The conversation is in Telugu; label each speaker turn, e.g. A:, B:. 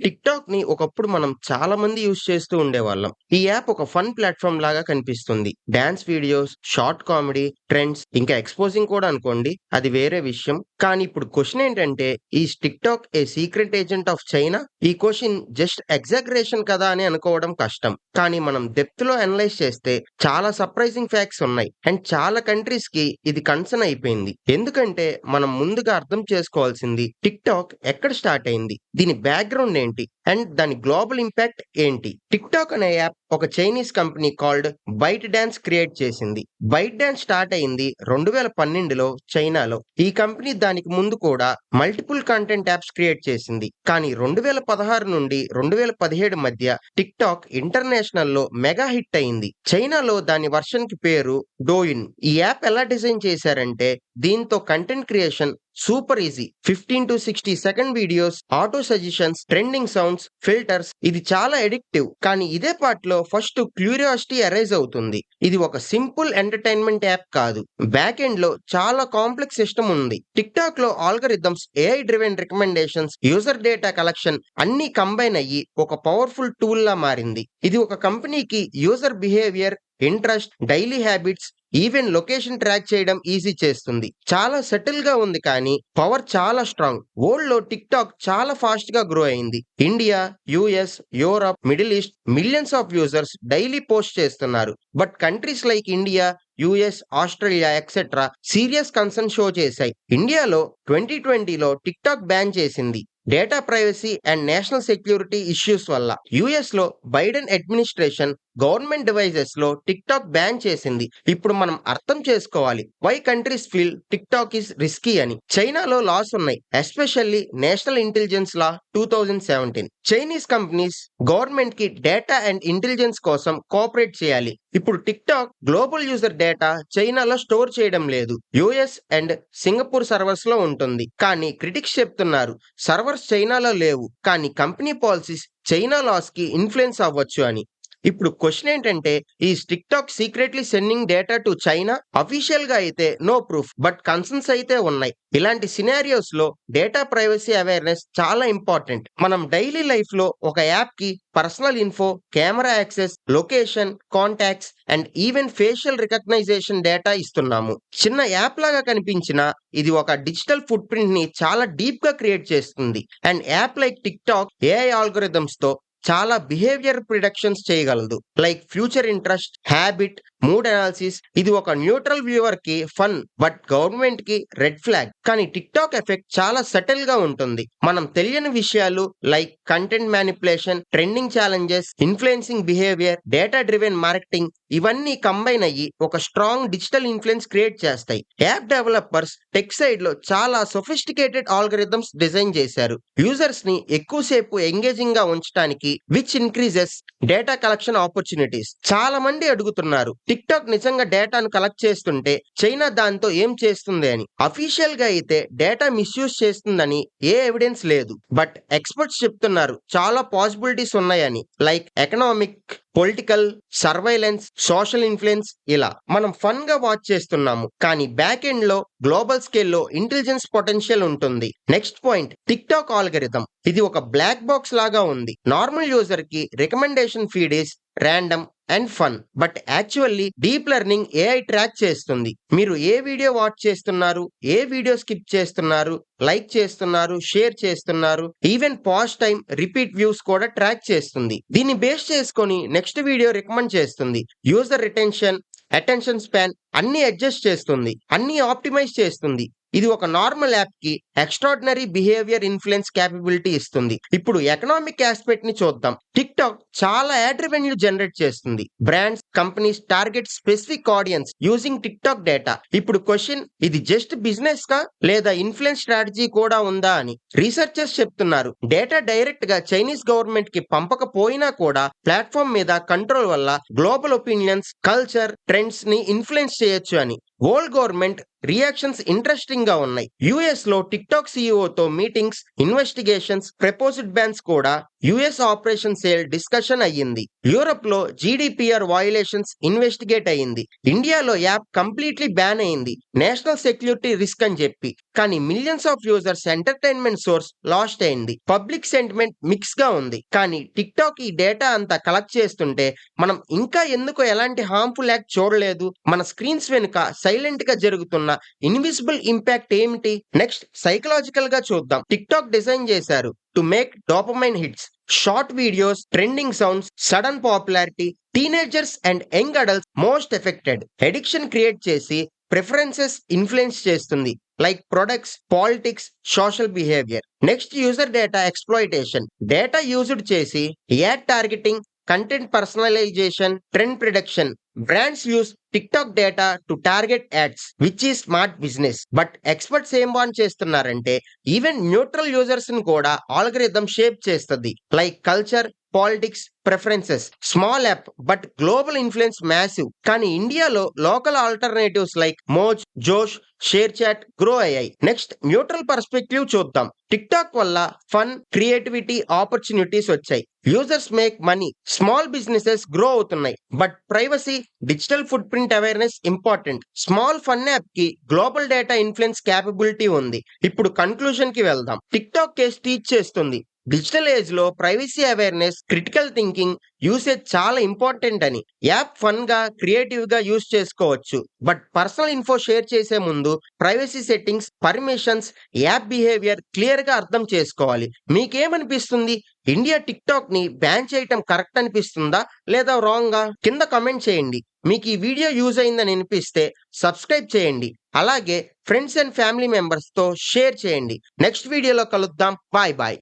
A: టిక్ టాక్ ని ఒకప్పుడు మనం చాలా మంది యూజ్ చేస్తూ ఉండేవాళ్ళం. ఈ యాప్ ఒక ఫన్ ప్లాట్ఫామ్ లాగా కనిపిస్తుంది. Dance videos, short comedy, trends ఇంకా ఎక్స్పోజింగ్ కూడా అనుకోండి. అది వేరే విషయం. కానీ ఇప్పుడు క్వశ్చన్ ఏంటంటే, ఈ tick talk A secret agent of China? ఈ క్వశ్చన్ జస్ట్ ఎగ్జాగరేషన్ కదా అని అనుకోవడం కష్టం. కానీ మనం డెప్త్ లో అనలైజ్ చేస్తే చాలా సర్ప్రైజింగ్ ఫ్యాక్ట్స్ ఉన్నాయి. అండ్ చాలా కంట్రీస్ కి ఇది కన్సర్న్ అయిపోయింది. ఎందుకంటే మనం ముందుగా అర్థం చేసుకోవాల్సింది టిక్ టాక్ ఎక్కడ స్టార్ట్ అయింది, దీని బ్యాక్గ్రౌండ్ ఏంటి అండ్ దాని గ్లోబల్ ఇంపాక్ట్ ఏంటి. టిక్ టాక్ అనే యాప్ ఒక Chinese company called ByteDance create చేసింది. బైట్ డాన్స్ స్టార్ట్ అయింది 2012లో చైనాలో. ఈ కంపెనీ దానికి ముందు కూడా మల్టిపుల్ కంటెంట్ యాప్స్ క్రియేట్ చేసింది. కానీ 2016 నుండి 2017 మధ్య టిక్ టాక్ ఇంటర్నేషనల్ లో మెగా హిట్ అయింది. చైనాలో దాని వర్షన్ కి పేరు డోయిన్. ఈ యాప్ ఎలా డిజైన్ చేశారంటే, దీంతో content creation super easy. 15 to 60 second videos, auto suggestions, trending sounds, filters. ఇది చాలా ఎడిక్టివ్. కానీ ఇదే పార్ట్ లో ఫస్ట్ క్యూరియాసిటీ అరైజ్ అవుతుంది. ఇది ఒక సింపుల్ ఎంటర్టైన్మెంట్ యాప్ కాదు. బ్యాక్ ఎండ్ లో చాలా కాంప్లెక్స్ సిస్టమ్ ఉంది. టిక్ టాక్ లో algorithms, AI driven recommendations, user data collection అన్ని కంబైన్ అయ్యి ఒక పవర్ఫుల్ టూల్ లా మారింది. ఇది ఒక కంపెనీకి user behaviour, interest, daily habits, even location track చేయడం ఈజీ చేస్తుంది. చాలా సెటిల్ గా ఉంది కానీ పవర్ చాలా స్ట్రాంగ్. వరల్డ్ లో టిక్ టాక్ చాలా ఫాస్ట్ గా గ్రో అయింది. India, US, Europe, middle east millions of users daily post చేస్తున్నారు. But countries like India, US, Australia etcetera serious concern show చేశాయి. ఇండియాలో 2020లో టిక్ టాక్ బ్యాన్ చేసింది data privacy and national security issues వల్ల. యుఎస్ లో బైడెన్ అడ్మినిస్ట్రేషన్ గవర్నమెంట్ డివైజెస్ లో టిక్ టాక్ బ్యాన్ చేసింది. ఇప్పుడు మనం అర్థం చేసుకోవాలి why countries feel TikTok is risky అని. చైనాలో లాస్ ఉన్నాయి, especially national intelligence law 2017. Chinese companies government కి డేటా అండ్ ఇంటెలిజెన్స్ కోసం కోఆపరేట్ చేయాలి. ఇప్పుడు tick talk global user data చైనాలో స్టోర్ చేయడం లేదు, యుఎస్ అండ్ సింగపూర్ సర్వర్స్ లో ఉంటుంది. కానీ క్రిటిక్స్ చెప్తున్నారు సర్వర్స్ చైనాలో లేవు, కానీ కంపెనీ పాలసీస్ చైనా లాస్ కి ఇన్ఫ్లుయెన్స్ అవ్వచ్చు అని. ఇప్పుడు క్వశ్చన్ ఏంటంటే, ఈ tick talk secretly sending data to China? Official గా అయితే నో ప్రూఫ్, బట్ కన్సర్న్స్ అయితే ఉన్నాయి. ఇలాంటి సినారియోస్ లో డేటా ప్రైవసీ అవేర్నెస్ చాలా ఇంపార్టెంట్. మనం డైలీ లైఫ్ లో ఒక యాప్ కి personal info, camera access, location, contacts and even facial recognition data ఇస్తున్నాము. చిన్న యాప్ లాగా కనిపించినా ఇది ఒక డిజిటల్ ఫుట్ ప్రింట్ ని చాలా డీప్ గా క్రియేట్ చేస్తుంది. And app like tick talk AI algorithms తో చాలా బిహేవియర్ ప్రిడిక్షన్స్ చేయగలదు, like future interest, habit, mood analysis. ఇది ఒక న్యూట్రల్ వ్యూవర్ కి ఫన్, బట్ గవర్నమెంట్ కి రెడ్ ఫ్లాగ్. కానీ టిక్ టాక్ ఎఫెక్ట్ చాలా సటిల్ గా ఉంటుంది. మనం తెలియని విషయాలు like content manipulation, trending challenges, influencing behaviour, data driven marketing ఇవన్నీ కంబైన్ అయ్యి ఒక స్ట్రాంగ్ డిజిటల్ ఇన్ఫ్లుయెన్స్ క్రియేట్ చేస్తాయి. యాప్ డెవలపర్స్ టెక్ సైడ్ లో చాలా సొఫిస్టికేటెడ్ ఆల్గరిథమ్స్ డిజైన్ చేశారు, యూజర్స్ ని ఎక్కువసేపు ఎంగేజింగ్ గా ఉంచడానికి, which increases data collection opportunities. చాలా మంది అడుగుతున్నారు టిక్ టాక్ నిజంగా డేటాను కలెక్ట్ చేస్తుంటే చైనా దాంతో ఏం చేస్తుంది అని. అఫీషియల్ గా అయితే డేటా మిస్యూజ్ చేస్తుందని ఏ ఎవిడెన్స్ లేదు, బట్ ఎక్స్పర్ట్స్ చెప్తున్నారు చాలా పాసిబిలిటీస్ ఉన్నాయని, like economic, political, surveillance, social influence. ఇలా మనం ఫన్ గా వాచ్ చేస్తున్నాము, కానీ బ్యాక్ ఎండ్ లో గ్లోబల్ స్కేల్లో ఇంటెలిజెన్స్ పొటెన్షియల్ ఉంటుంది. Next point, tick talk algorithm. ఇది ఒక బ్లాక్ బాక్స్ లాగా ఉంది. నార్మల్ యూజర్ కి recommendation feed is random and fun, but actually deep learning AI track చేస్తుంది. మీరు ఏ వీడియో వాచ్ చేస్తున్నారు, ఏ వీడియో స్కిప్ చేస్తున్నారు, లైక్ చేస్తున్నారు, షేర్ చేస్తున్నారు, even pause time, repeat views కూడా ట్రాక్ చేస్తుంది. దీన్ని బేస్ చేసుకొని నెక్స్ట్ వీడియో రికమెండ్ చేస్తుంది. యూజర్ రిటెన్షన్, అటెన్షన్ స్పాన్ అన్ని అడ్జస్ట్ చేస్తుంది, అన్ని ఆప్టిమైజ్ చేస్తుంది. ఇది ఒక నార్మల్ యాప్ కి ఎక్స్ట్రాడినరీ బిహేవియర్ ఇన్ఫ్లుయెన్స్ క్యాపబిలిటీ ఇస్తుంది. ఇప్పుడు ఎకనామిక్ ఆస్పెక్ట్ ని చూద్దాం. టిక్ టాక్ చాలా యాడ్ రెవెన్యూ జనరేట్ చేస్తుంది. Brands, companies target specific audience using tick talk data. ఇప్పుడు క్వశ్చన్, ఇది జస్ట్ బిజినెస్ కా లేదా ఇన్ఫ్లుయెన్స్ స్ట్రాటజీ కూడా ఉందా అని. రీసెర్చర్స్ చెప్తున్నారు డేటా డైరెక్ట్ గా చైనీస్ గవర్నమెంట్ కి పంపకపోయినా కూడా ప్లాట్ఫామ్ మీద కంట్రోల్ వల్ల గ్లోబల్ ఒపీనియన్స్, కల్చర్, ట్రెండ్స్ ని ఇన్ఫ్లుయెన్స్ చేయొచ్చు అని. వరల్డ్ గవర్నమెంట్ రియాక్షన్స్ ఇంట్రెస్టింగ్ గా ఉన్నాయి. యుఎస్ లో టిక్టాక్ సీఈఓతో మీటింగ్స్, ఇన్వెస్టిగేషన్స్, ప్రపోజ్డ్ బ్యాన్స్ కూడా యుఎస్ ఆపరేషన్ సేల్ డిస్కషన్ అయ్యింది. యూరప్ లో జీడీపీఆర్ వయలేషన్స్ ఇన్వెస్టిగేట్ అయ్యింది. ఇండియాలో యాప్ కంప్లీట్లీ బ్యాన్ అయింది, నేషనల్ సెక్యూరిటీ రిస్క్ అని చెప్పి. కానీ millions of users entertainment source lost అయింది. పబ్లిక్ సెంటిమెంట్ మిక్స్ గా ఉంది. కానీ టిక్ టాక్ ఈ డేటా అంతా కలెక్ట్ చేస్తుంటే మనం ఇంకా ఎందుకు ఎలాంటి హార్మ్ఫుల్ యాక్ట్ చూడలేదు? మన స్క్రీన్స్ వెనుక సైలెంట్ గా జరుగుతున్న ఇన్విజిబుల్ ఇంపాక్ట్ ఏమిటి? నెక్స్ట్ సైకలాజికల్ గా చూద్దాం. టిక్ టాక్ డిజైన్ చేశారు to make dopamine hits, short videos, trending sounds, sudden popularity, teenagers and young adults most affected. Addiction create చేసి ప్రిఫరెన్సెస్ ఇన్ఫ్లుయెన్స్ చేస్తుంది, like products, politics, social behaviour. Next user data exploitation. Data used చేసి ad targeting, content personalisation, trend prediction. Brands use TikTok data to target ads, which ఈ స్మార్ట్ బిజినెస్. బట్ ఎక్స్పర్ట్స్ ఏం వాన్ చేస్తున్నారంటే ఈవెన్ న్యూట్రల్ యూజర్స్ ని కూడా ఆల్గరిథం షేప్ చేస్తుంది, like culture, politics, preferences. Small app but global influence massive. కానీ ఇండియాలో local alternatives like Moj, Josh, ShareChat grow అయ్యాయి. నెక్స్ట్ న్యూట్రల్ పర్స్పెక్టివ్ చూద్దాం. టిక్ టాక్ వల్ల ఫన్, క్రియేటివిటీ, ఆపర్చునిటీస్ వచ్చాయి. Users make money, small businesses grow అవుతున్నాయి. But privacy, digital footprint awareness important. Small fun app కి గ్లోబల్ డేటా ఇన్ఫ్లుయెన్స్ క్యాపబిలిటీ ఉంది. ఇప్పుడు కన్క్లూజన్ కి వెళ్దాం. టిక్ టాక్ కేస్ టీచ్ చేస్తుంది డిజిటల్ ఏజ్ లో privacy awareness, critical thinking, usage చాలా ఇంపార్టెంట్ అని. యాప్ ఫన్ గా, క్రియేటివ్ గా యూస్ చేసుకోవచ్చు. బట్ పర్సనల్ ఇన్ఫో షేర్ చేసే ముందు privacy settings, permissions, app behaviour clear గా అర్థం చేసుకోవాలి. మీకేమనిపిస్తుంది? ఇండియా టిక్ టాక్ ని బ్యాన్ చేయటం కరెక్ట్ అనిపిస్తుందా లేదా రాంగ్ గా? కింద కమెంట్ చేయండి. మీకు ఈ వీడియో యూజ్ అయిందని అనిపిస్తే సబ్స్క్రైబ్ చేయండి. అలాగే ఫ్రెండ్స్ అండ్ ఫ్యామిలీ మెంబర్స్ తో షేర్ చేయండి. నెక్స్ట్ వీడియోలో కలుద్దాం. Bye bye.